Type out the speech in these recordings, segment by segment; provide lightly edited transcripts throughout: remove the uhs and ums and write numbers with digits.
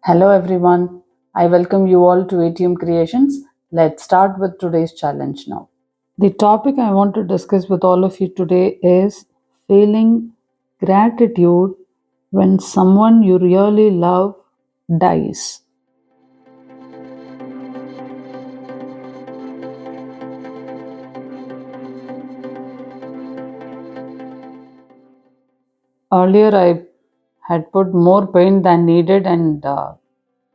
Hello everyone. I welcome you all to ATM Creations. Let's start with today's challenge now. The topic I want to discuss with all of you today is feeling gratitude when someone you really love dies. Earlier, I had put more paint than needed and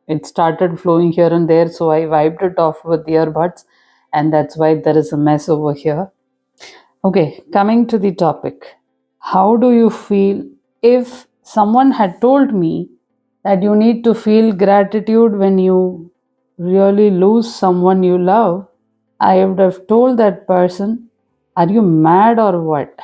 it started flowing here and there, so I wiped it off with earbuds, and that's why there is a mess over here. Okay, coming to the topic. How do you feel if someone had told me that you need to feel gratitude when you really lose someone you love? I would have told that person, are you mad or what?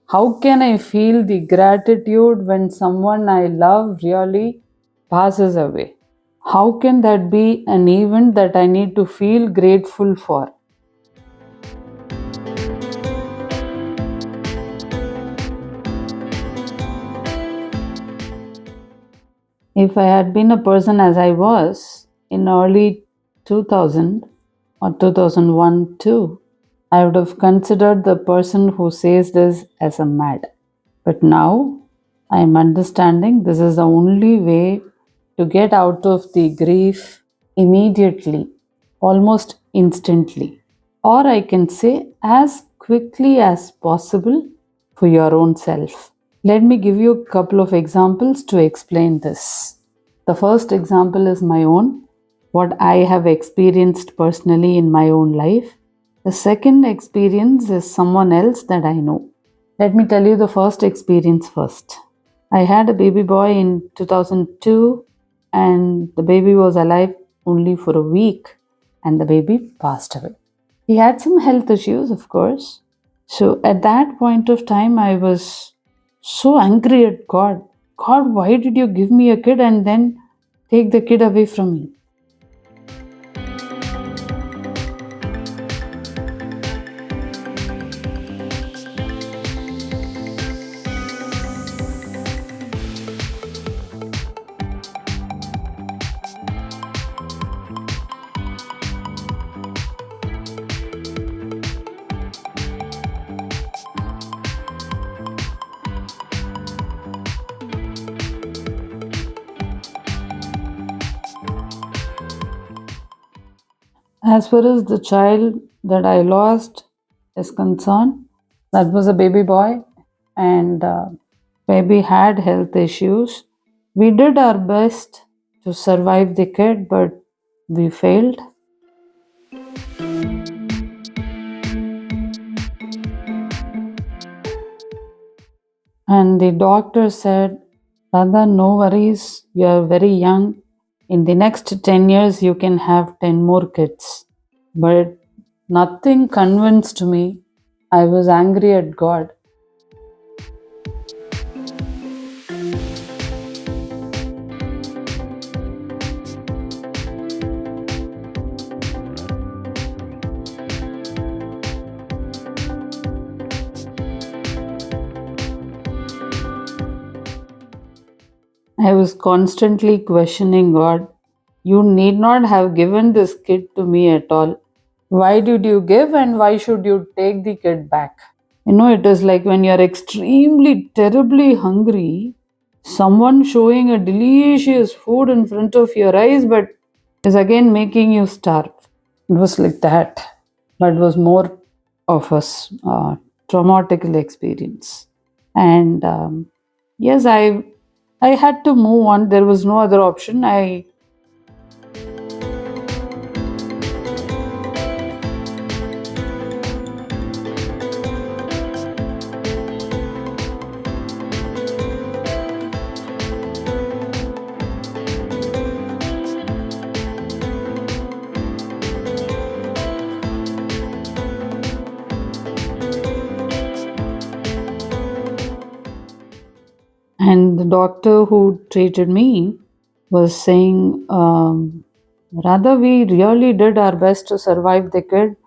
How can I feel the gratitude when someone I love really passes away? How can that be an event that I need to feel grateful for? If I had been a person as I was in early 2000 or 2001 too, I would have considered the person who says this as a mad. But now I am understanding this is the only way to get out of the grief immediately, almost instantly. Or I can say as quickly as possible for your own self. Let me give you a couple of examples to explain this. The first example is my own, what I have experienced personally in my own life. The second experience is someone else that I know. Let me tell you the first experience first. I had a baby boy in 2002, and the baby was alive only for a week, and the baby passed away. He had some health issues, of course. So at that point of time, I was so angry at God. God, why did you give me a kid and then take the kid away from me? As far as the child that I lost is concerned, that was a baby boy, and baby had health issues. We did our best to survive the kid, but we failed. And the doctor said, Radha, no worries, you are very young. In the next 10 years, you can have 10 more kids. But nothing convinced me. I was angry at God. I was constantly questioning God. You need not have given this kid to me at all. Why did you give and why should you take the kid back? It is like when you're extremely, terribly hungry, someone showing a delicious food in front of your eyes, but is again making you starve. It was like that, but it was more of a traumatic experience. And yes, I had to move on. There was no other option. I And the doctor who treated me was saying, rather, we really did our best to survive the kid.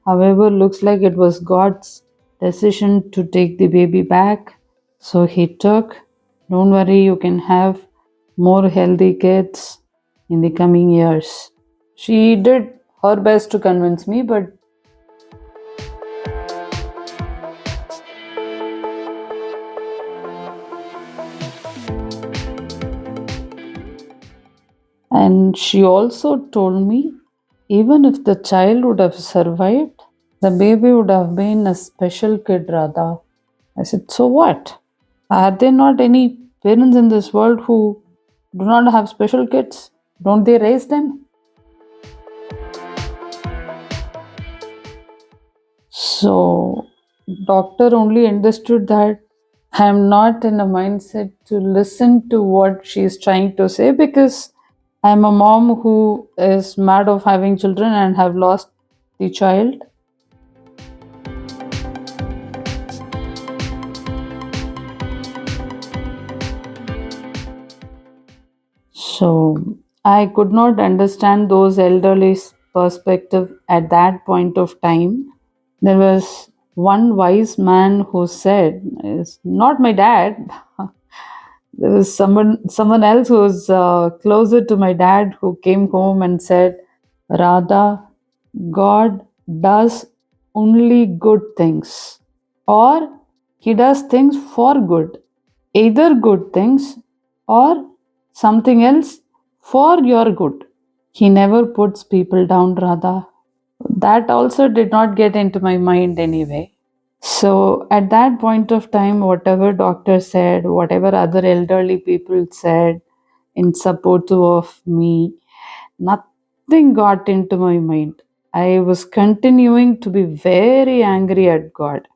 However, looks like it was God's decision to take the baby back. So he took, don't worry, you can have more healthy kids. in the coming years. She did her best to convince me, but and she also told me even if the child would have survived, the baby would have been a special kid, Radha. I said, so what? Are there not any parents in this world who do not have special kids? Don't they raise them? So, doctor only understood that I am not in a mindset to listen to what she is trying to say because I am a mom who is mad of having children and have lost the child. So I could not understand those elderly's perspective at that point of time. There was one wise man who said, "It's not my dad." There was someone else who was closer to my dad who came home and said, "Radha, God does only good things, or He does things for good, either good things or something else for your good. He never puts people down, Radha." That also did not get into my mind anyway. So at that point of time, whatever doctor said, whatever other elderly people said in support of me, nothing got into my mind. I was continuing to be very angry at God.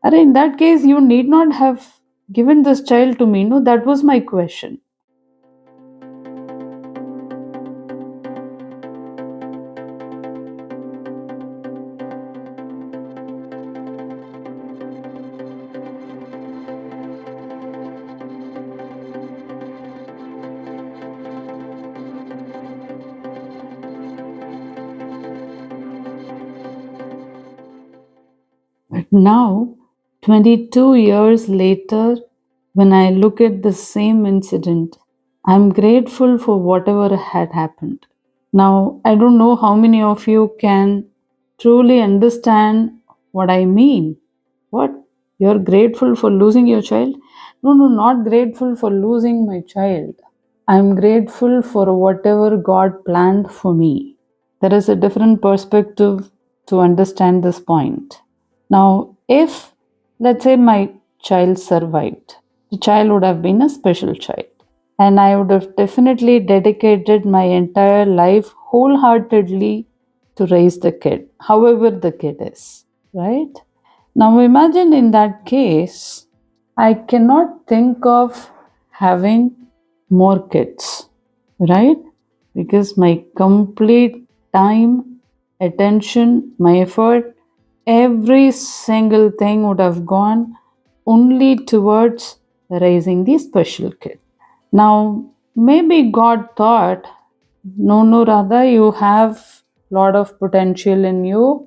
And in that case, you need not have given this child to me. No, that was my question. But now, 22 years later, when I look at the same incident, I'm grateful for whatever had happened. Now, I don't know how many of you can truly understand what I mean. What? You're grateful for losing your child? No, no, not grateful for losing my child. I'm grateful for whatever God planned for me. There is a different perspective to understand this point. Now, if let's say my child survived, the child would have been a special child, and I would have definitely dedicated my entire life wholeheartedly to raise the kid, however, the kid is, right? Now, imagine in that case, I cannot think of having more kids, right? Because my complete time, attention, my effort, every single thing would have gone only towards raising the special kid. Now, maybe God thought, no, no, Radha, you have lot of potential in you.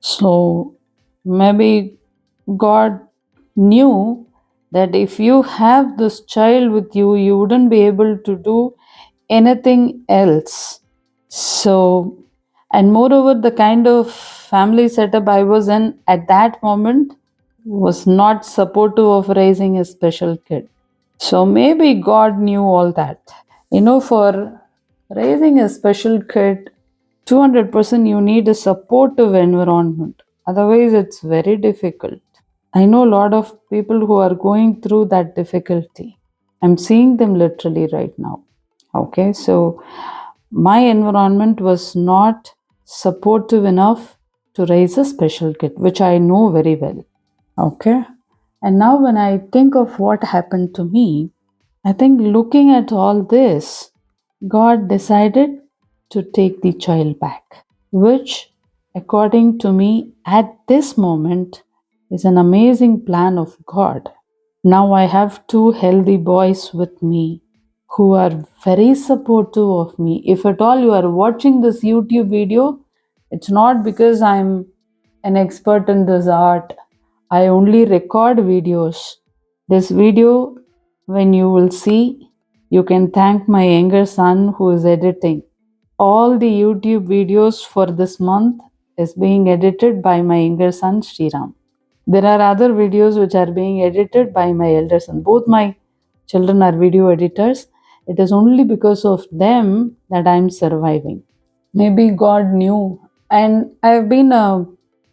So maybe God knew that if you have this child with you, you wouldn't be able to do anything else. So, and moreover, the kind of family setup I was in at that moment was not supportive of raising a special kid. So maybe God knew all that. For raising a special kid, 200% you need a supportive environment. Otherwise, it's very difficult. I know a lot of people who are going through that difficulty. I'm seeing them literally right now. Okay, so my environment was not supportive enough to raise a special kid, which I know very well. Okay, and now when I think of what happened to me, I think looking at all this, God decided to take the child back, which, according to me, at this moment, is an amazing plan of God. Now I have two healthy boys with me who are very supportive of me. If at all you are watching this YouTube video, it's not because I'm an expert in this art. I only record videos. This video, when you will see, you can thank my younger son who is editing. All the YouTube videos for this month is being edited by my younger son Sriram. There are other videos which are being edited by my elder son. Both my children are video editors. It is only because of them that I'm surviving. Maybe God knew. And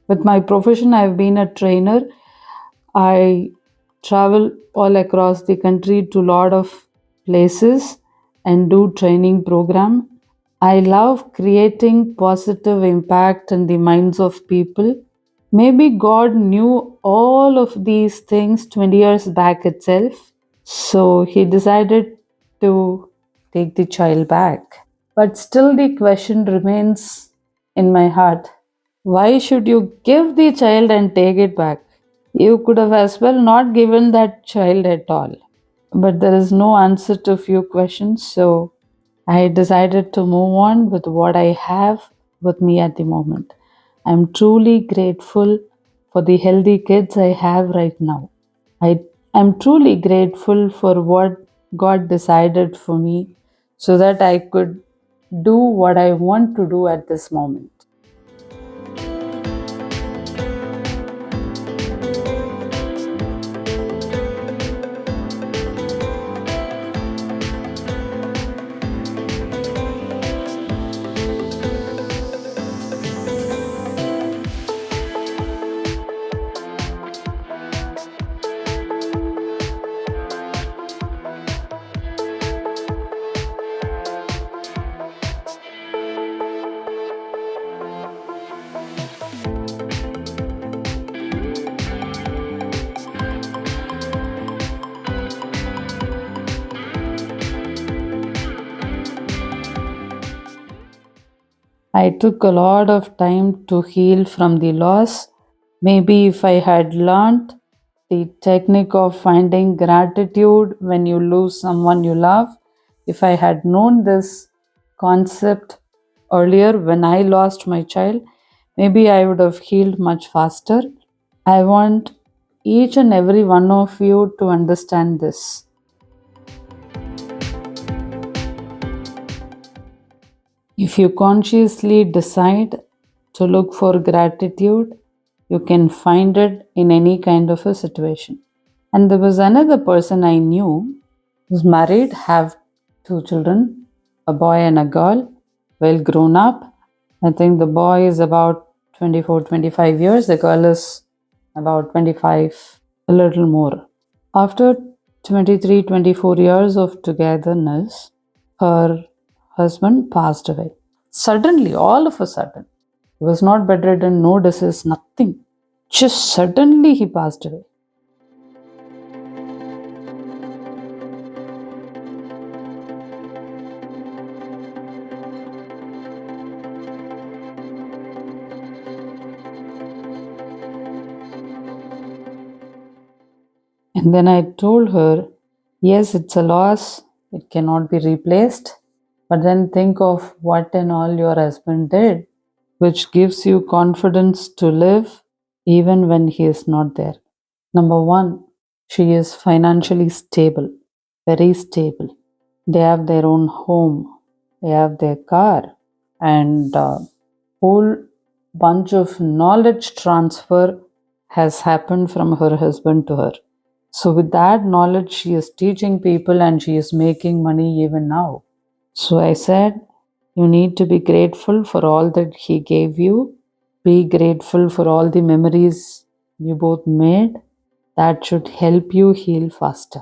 with my profession, I've been a trainer. I travel all across the country to a lot of places and do training program. I love creating positive impact in the minds of people. Maybe God knew all of these things 20 years back itself. So he decided to take the child back. But still, the question remains in my heart, why should you give the child and take it back? You could have as well not given that child at all. But there is no answer to few questions, so I decided to move on with what I have with me at the moment. I'm truly grateful for the healthy kids I have right now. I am truly grateful for what God decided for me so that I could do what I want to do at this moment. I took a lot of time to heal from the loss. Maybe if I had learned the technique of finding gratitude when you lose someone you love, if I had known this concept earlier when I lost my child, maybe I would have healed much faster. I want each and every one of you to understand this. If you consciously decide to look for gratitude, you can find it in any kind of a situation. And there was another person I knew who's married, have two children, a boy and a girl, well grown up. I think the boy is about 24, 25 years, the girl is about 25, a little more. After 23, 24 years of togetherness, her husband passed away. Suddenly, all of a sudden. He was not bedridden, no disease, nothing. Just suddenly he passed away. And then I told her, yes, it's a loss, it cannot be replaced. But then think of what and all your husband did, which gives you confidence to live even when he is not there. Number one, she is financially stable, very stable. They have their own home, they have their car, and whole bunch of knowledge transfer has happened from her husband to her. So, with that knowledge, she is teaching people and she is making money even now. So, I said, you need to be grateful for all that he gave you. Be grateful for all the memories you both made. That should help you heal faster.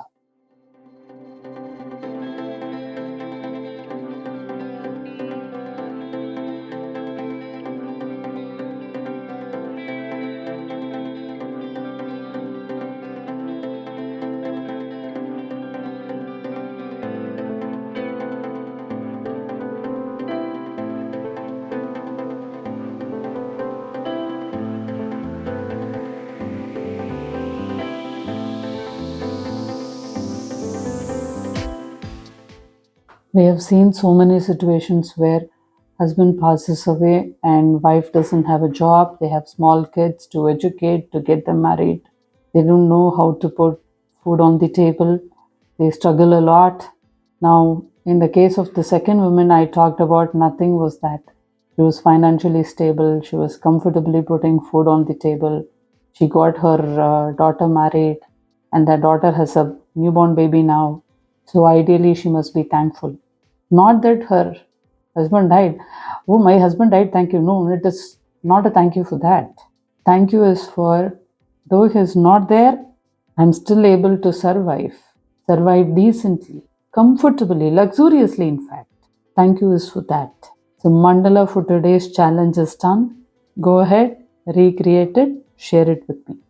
We have seen so many situations where husband passes away and wife doesn't have a job. They have small kids to educate, to get them married. They don't know how to put food on the table. They struggle a lot. Now, in the case of the second woman I talked about, nothing was that. She was financially stable. She was comfortably putting food on the table. She got her daughter married, and that daughter has a newborn baby now. So, ideally, she must be thankful. Not that her husband died. Oh, my husband died, thank you. No, it is not a thank you for that. Thank you is for, though he is not there, I'm still able to survive decently, comfortably, luxuriously, in fact. Thank you is for that. So, mandala for today's challenge is done. Go ahead, recreate it, share it with me.